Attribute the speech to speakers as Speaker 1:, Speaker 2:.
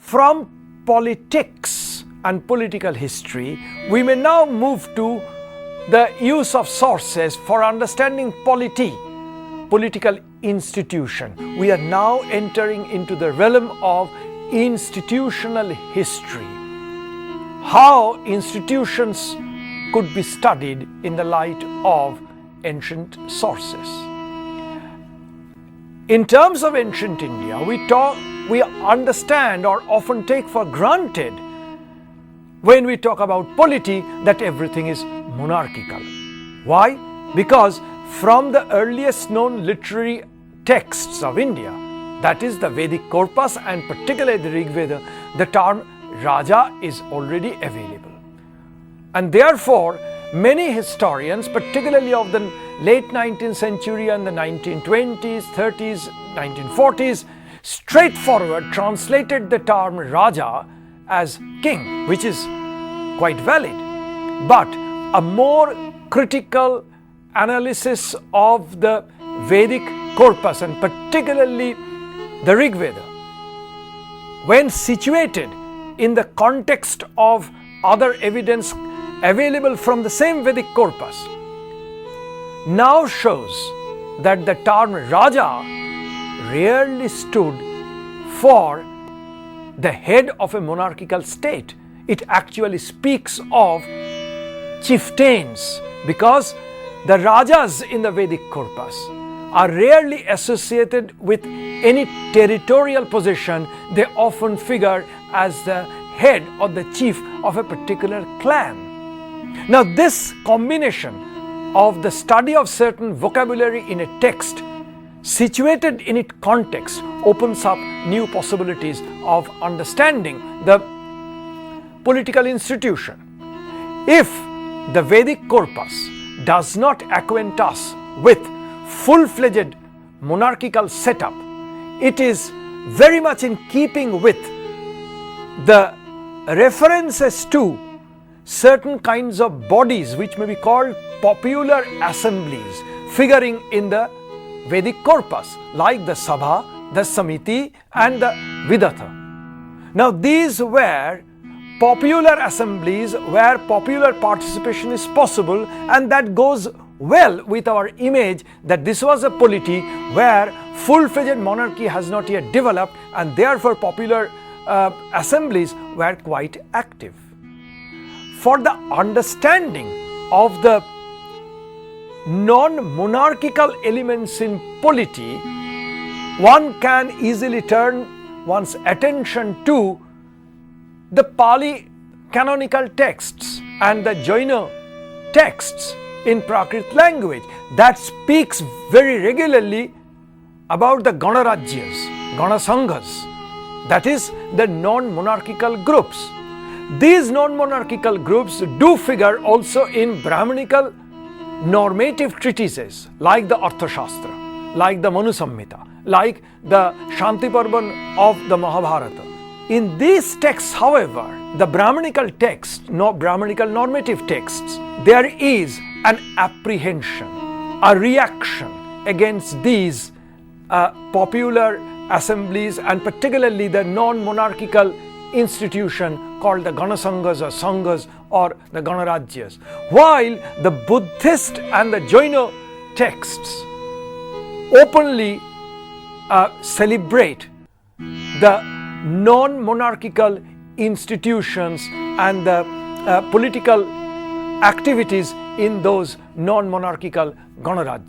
Speaker 1: From politics and political history, we may now move to the use of sources for understanding polity, political institution. We are now entering into the realm of institutional history. How institutions could be studied in the light of ancient sources. In terms of ancient India, we understand or often take for granted when we talk about polity that everything is monarchical. Why? Because from the earliest known literary texts of India, that is the Vedic corpus and particularly the Rig Veda, the term Raja is already available. And therefore, many historians, particularly of the late 19th century and the 1920s, 30s, 1940s, straightforward translated the term Raja as king, which is quite valid. But a more critical analysis of the Vedic corpus and particularly the Rig Veda, when situated in the context of other evidence available from the same Vedic corpus, now shows that the term Raja rarely stood for the head of a monarchical state. It actually speaks of chieftains, because the Rajas in the Vedic corpus are rarely associated with any territorial position. They often figure as the head or the chief of a particular clan. Now, this combination of the study of certain vocabulary in a text situated in its context opens up new possibilities of understanding the political institution. If the Vedic corpus does not acquaint us with full-fledged monarchical setup, it is very much in keeping with the references to certain kinds of bodies which may be called popular assemblies figuring in the Vedic corpus, like the Sabha, the Samiti and the Vidatha. Now, these were popular assemblies where popular participation is possible, and that goes well with our image that this was a polity where full-fledged monarchy has not yet developed, and therefore popular assemblies were quite active. For the understanding of the non-monarchical elements in polity, one can easily turn one's attention to the Pali canonical texts and the Jaina texts in Prakrit language that speaks very regularly about the Ganarajyas, Ganasanghas, that is the non-monarchical groups. These non-monarchical groups do figure also in Brahmanical normative treatises like the Arthashastra, like the Manu Samhita, like the Shanti Parvan of the Mahabharata. In these texts, however, the Brahmanical text, Brahmanical normative texts, there is an apprehension, a reaction against these popular assemblies and particularly the non-monarchical institution called the Ganasanghas or Sanghas or the Ganarajyas. While the Buddhist and the Jaina texts openly celebrate the non-monarchical institutions and the political activities in those non-monarchical Ganarajyas.